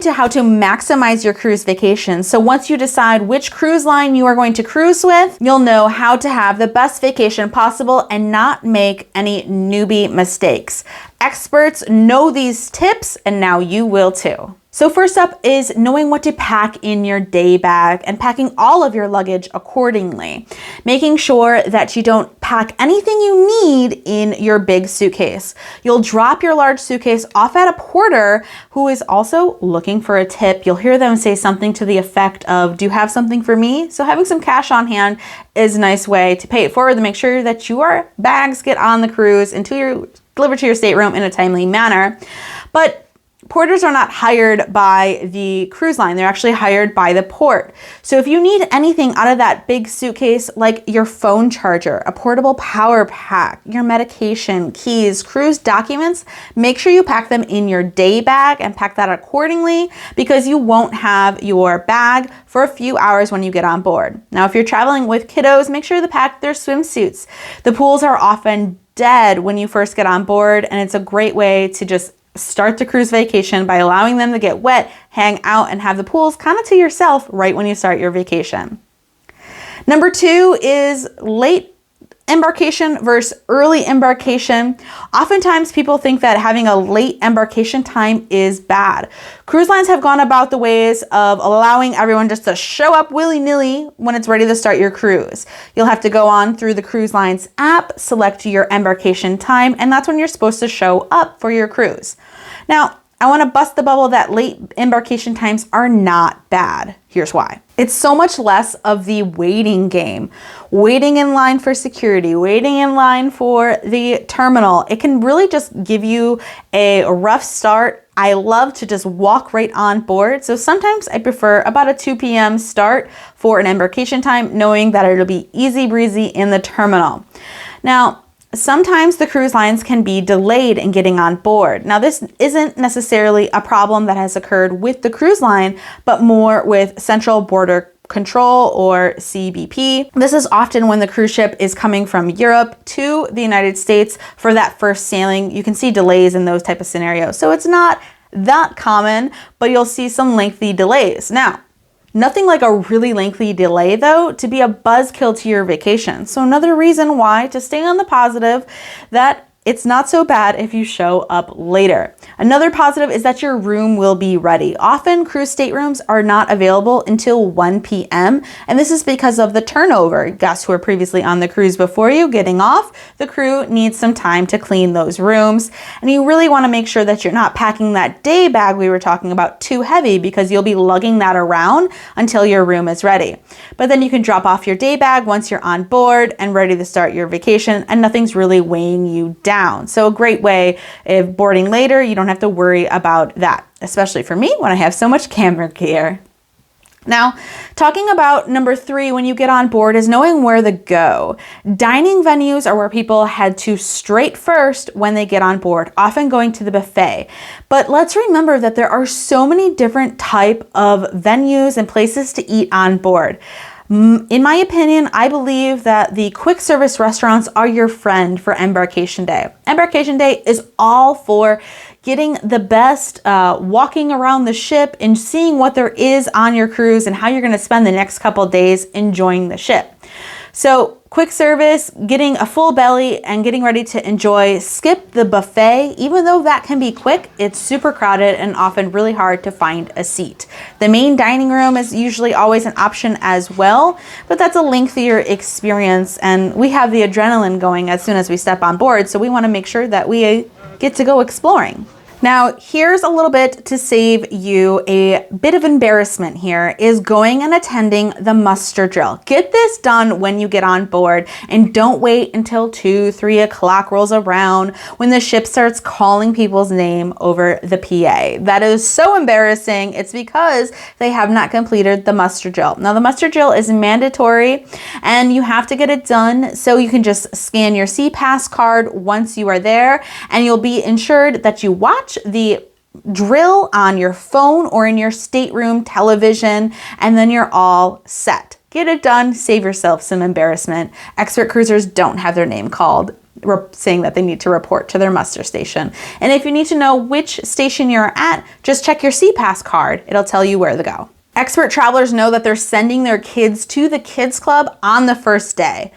to how to maximize your cruise vacation. So once you decide which cruise line you are going to cruise with, you'll know how to have the best vacation possible and not make any newbie mistakes. Experts know these tips, and now you will too. So first up is knowing what to pack in your day bag and packing all of your luggage accordingly. Making sure that you don't pack anything you need in your big suitcase. You'll drop your large suitcase off at a porter who is also looking for a tip. You'll hear them say something to the effect of, "Do you have something for me?" So having some cash on hand is a nice way to pay it forward to make sure that your bags get on the cruise and delivered to your stateroom in a timely manner. But porters are not hired by the cruise line. They're actually hired by the port. So if you need anything out of that big suitcase, like your phone charger, a portable power pack, your medication, keys, cruise documents, make sure you pack them in your day bag and pack that accordingly, because you won't have your bag for a few hours when you get on board. Now, if you're traveling with kiddos, make sure to pack their swimsuits. The pools are often dead when you first get on board, and it's a great way to just start the cruise vacation by allowing them to get wet, hang out, and have the pools kind of to yourself right when you start your vacation. Number 2 is late embarkation versus early embarkation. Oftentimes people think that having a late embarkation time is bad. Cruise lines have gone about the ways of allowing everyone just to show up willy-nilly when it's ready to start your cruise. You'll have to go on through the cruise line's app, select your embarkation time, and that's when you're supposed to show up for your cruise. Now, I want to bust the bubble that late embarkation times are not bad. Here's why. It's so much less of the waiting game. Waiting in line for security, waiting in line for the terminal. It can really just give you a rough start. I love to just walk right on board. So sometimes I prefer about a 2 p.m. start for an embarkation time, knowing that it'll be easy breezy in the terminal. Now, sometimes the cruise lines can be delayed in getting on board. Now, this isn't necessarily a problem that has occurred with the cruise line, but more with Central Border Control, or CBP. This is often when the cruise ship is coming from Europe to the United States for that first sailing. You can see delays in those type of scenarios. So it's not that common, but you'll see some lengthy delays. Now, nothing like a really lengthy delay, though, to be a buzzkill to your vacation. So another reason why to stay on the positive that it's not so bad if you show up later. Another positive is that your room will be ready. Often cruise staterooms are not available until 1 p.m. and this is because of the turnover. Guests who were previously on the cruise before you getting off, the crew needs some time to clean those rooms. And you really want to make sure that you're not packing that day bag we were talking about too heavy, because you'll be lugging that around until your room is ready. But then you can drop off your day bag once you're on board and ready to start your vacation, and nothing's really weighing you down. So a great way, if boarding later, you don't have to worry about that, especially for me when I have so much camera gear. Now, talking about number 3 when you get on board is knowing where to go. Dining venues are where people head to straight first when they get on board, often going to the buffet. But let's remember that there are so many different type of venues and places to eat on board. In my opinion, I believe that the quick service restaurants are your friend for embarkation day. Embarkation day is all for getting the best, walking around the ship and seeing what there is on your cruise and how you're going to spend the next couple days enjoying the ship. So quick service, getting a full belly and getting ready to enjoy, skip the buffet. Even though that can be quick, it's super crowded and often really hard to find a seat. The main dining room is usually always an option as well, but that's a lengthier experience, and we have the adrenaline going as soon as we step on board, so we want to make sure that we get to go exploring. Now, here's a little bit to save you a bit of embarrassment here, is going and attending the muster drill. Get this done when you get on board and don't wait until 2, 3 o'clock rolls around when the ship starts calling people's name over the PA. That is so embarrassing. It's because they have not completed the muster drill. Now, the muster drill is mandatory and you have to get it done, so you can just scan your SeaPass card once you are there, and you'll be ensured that you watch the drill on your phone or in your stateroom television, and then you're all set. Get it done, save yourself some embarrassment. Expert cruisers don't have their name called saying that they need to report to their muster station. And if you need to know which station you're at, just check your CPAS card. It'll tell you where to go. Expert travelers know that they're sending their kids to the kids club on the first day.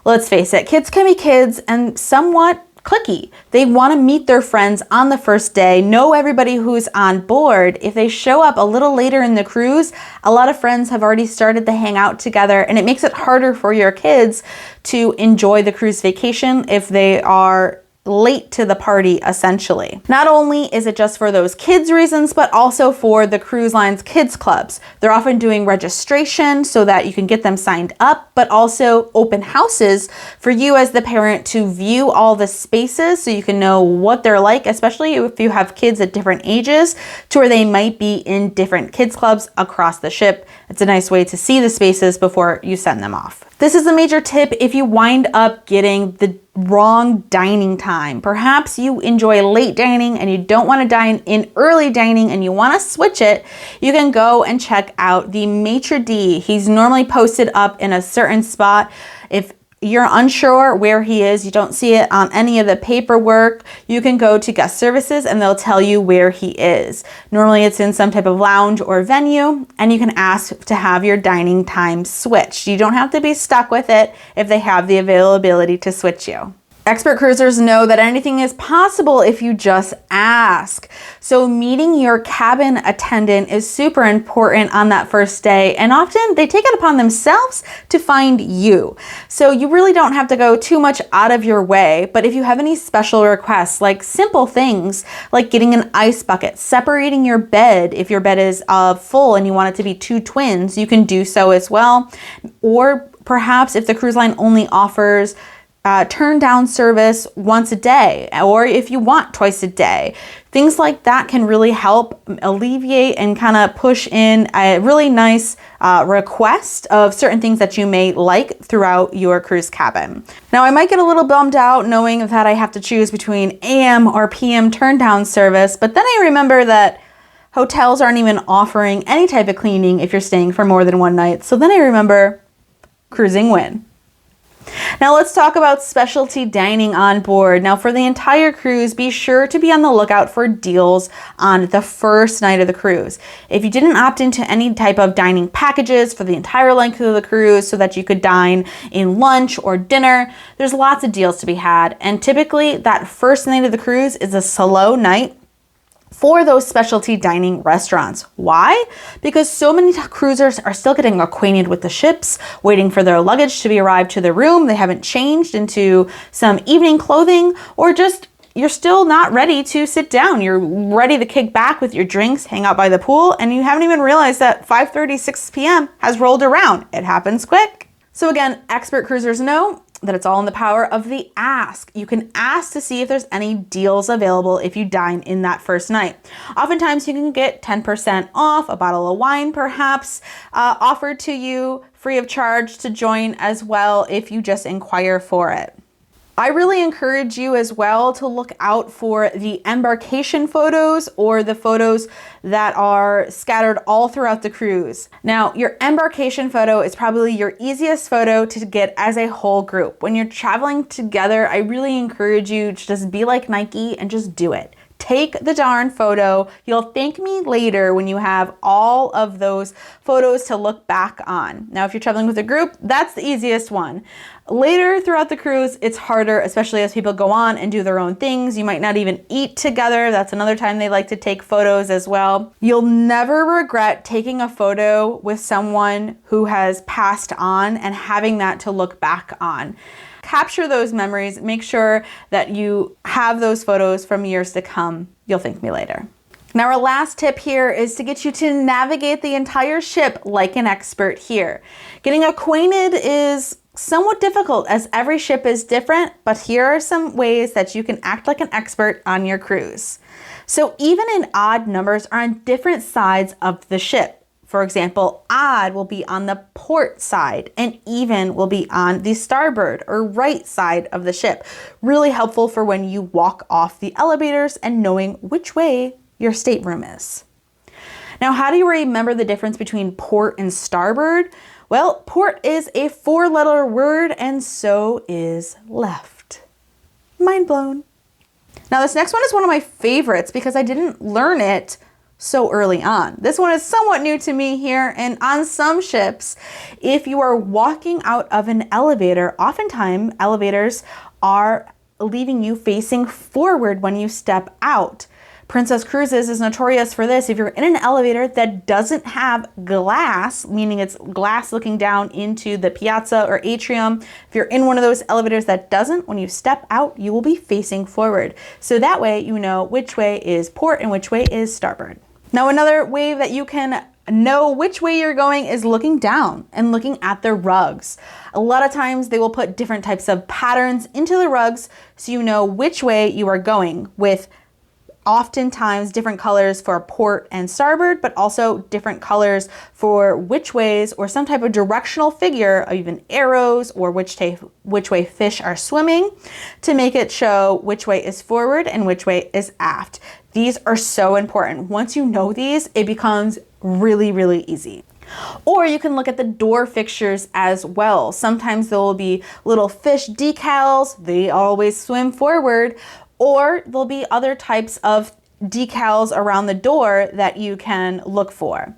Let's face it, kids can be kids and somewhat cliquey. They want to meet their friends on the first day, know everybody who's on board. If they show up a little later in the cruise, a lot of friends have already started to hang out together, and it makes it harder for your kids to enjoy the cruise vacation if they are late to the party, essentially. Not only is it just for those kids reasons, but also for the cruise line's kids clubs. They're often doing registration so that you can get them signed up, but also open houses for you as the parent to view all the spaces so you can know what they're like, especially if you have kids at different ages to where they might be in different kids clubs across the ship. It's a nice way to see the spaces before you send them off. This is a major tip if you wind up getting the wrong dining time. Perhaps you enjoy late dining and you don't want to dine in early dining and you want to switch it. You can go and check out the maitre d'. He's normally posted up in a certain spot. If you're unsure where he is, you don't see it on any of the paperwork, you can go to guest services and they'll tell you where he is. Normally it's in some type of lounge or venue, and you can ask to have your dining time switched. You don't have to be stuck with it if they have the availability to switch you. Expert cruisers know that anything is possible if you just ask. So meeting your cabin attendant is super important on that first day, and often they take it upon themselves to find you. So you really don't have to go too much out of your way, but if you have any special requests, like simple things like getting an ice bucket, separating your bed if your bed is full and you want it to be 2 twins, you can do so as well. Or perhaps if the cruise line only offers turn down service once a day, or if you want twice a day. Things like that can really help alleviate and kind of push in a really nice request of certain things that you may like throughout your cruise cabin. Now, I might get a little bummed out knowing that I have to choose between AM or PM turn down service, but then I remember that hotels aren't even offering any type of cleaning if you're staying for more than one night. So then I remember cruising win. Now let's talk about specialty dining on board. Now for the entire cruise, be sure to be on the lookout for deals on the first night of the cruise. If you didn't opt into any type of dining packages for the entire length of the cruise so that you could dine in lunch or dinner, there's lots of deals to be had. And typically that first night of the cruise is a slow night for those specialty dining restaurants. Why? Because so many cruisers are still getting acquainted with the ships, waiting for their luggage to be arrived to the room. They haven't changed into some evening clothing, or just you're still not ready to sit down. You're ready to kick back with your drinks, hang out by the pool, and you haven't even realized that 5:30, 6 p.m. has rolled around. It happens quick. So again, expert cruisers know that it's all in the power of the ask. You can ask to see if there's any deals available if you dine in that first night. Oftentimes you can get 10% off, a bottle of wine perhaps, offered to you free of charge to join as well if you just inquire for it. I really encourage you as well to look out for the embarkation photos, or the photos that are scattered all throughout the cruise. Now, your embarkation photo is probably your easiest photo to get as a whole group. When you're traveling together, I really encourage you to just be like Nike and just do it. Take the darn photo. You'll thank me later when you have all of those photos to look back on. Now, if you're traveling with a group, that's the easiest one. Later throughout the cruise, it's harder, especially as people go on and do their own things. You might not even eat together. That's another time they like to take photos as well. You'll never regret taking a photo with someone who has passed on and having that to look back on. Capture those memories. Make sure that you have those photos from years to come. You'll thank me later. Now, our last tip here is to get you to navigate the entire ship like an expert here. Getting acquainted is somewhat difficult as every ship is different, but here are some ways that you can act like an expert on your cruise. So even and odd numbers are on different sides of the ship. For example, odd will be on the port side and even will be on the starboard or right side of the ship. Really helpful for when you walk off the elevators and knowing which way your stateroom is. Now, how do you remember the difference between port and starboard? Well, port is a 4-letter word and so is left. Mind blown. Now this next one is one of my favorites because I didn't learn it so early on. This one is somewhat new to me here, and on some ships, if you are walking out of an elevator, oftentimes elevators are leaving you facing forward when you step out. Princess Cruises is notorious for this. If you're in an elevator that doesn't have glass, meaning it's glass looking down into the piazza or atrium, if you're in one of those elevators that doesn't, when you step out, you will be facing forward. So that way you know which way is port and which way is starboard. Now another way that you can know which way you're going is looking down and looking at the rugs. A lot of times they will put different types of patterns into the rugs so you know which way you are going, with oftentimes different colors for port and starboard, but also different colors for which ways, or some type of directional figure, or even arrows, or which way fish are swimming, to make it show which way is forward and which way is aft. These are so important. Once you know these, it becomes really, really easy. Or you can look at the door fixtures as well. Sometimes there will be little fish decals, they always swim forward, or there'll be other types of decals around the door that you can look for.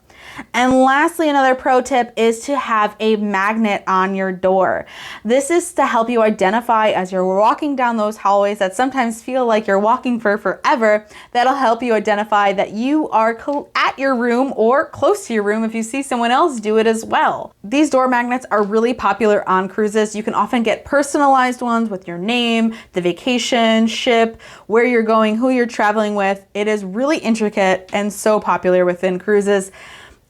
And lastly, another pro tip is to have a magnet on your door. This is to help you identify as you're walking down those hallways that sometimes feel like you're walking for forever. That'll help you identify that you are at your room or close to your room if you see someone else do it as well. These door magnets are really popular on cruises. You can often get personalized ones with your name, the vacation, ship, where you're going, who you're traveling with. It is really intricate and so popular within cruises.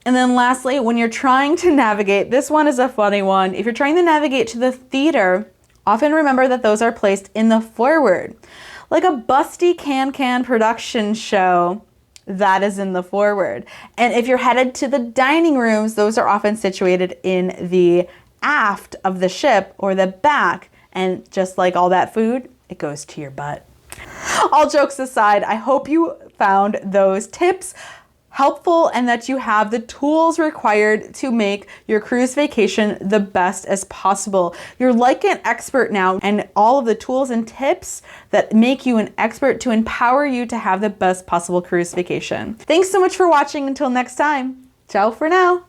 And then lastly, when you're trying to navigate, this one is a funny one. If you're trying to navigate to the theater, often remember that those are placed in the forward. Like a busty can production show, that is in the forward. And if you're headed to the dining rooms, those are often situated in the aft of the ship or the back. And just like all that food, it goes to your butt. All jokes aside, I hope you found those tips helpful and that you have the tools required to make your cruise vacation the best as possible. You're like an expert now, and all of the tools and tips that make you an expert to empower you to have the best possible cruise vacation. Thanks so much for watching. Until next time, ciao for now.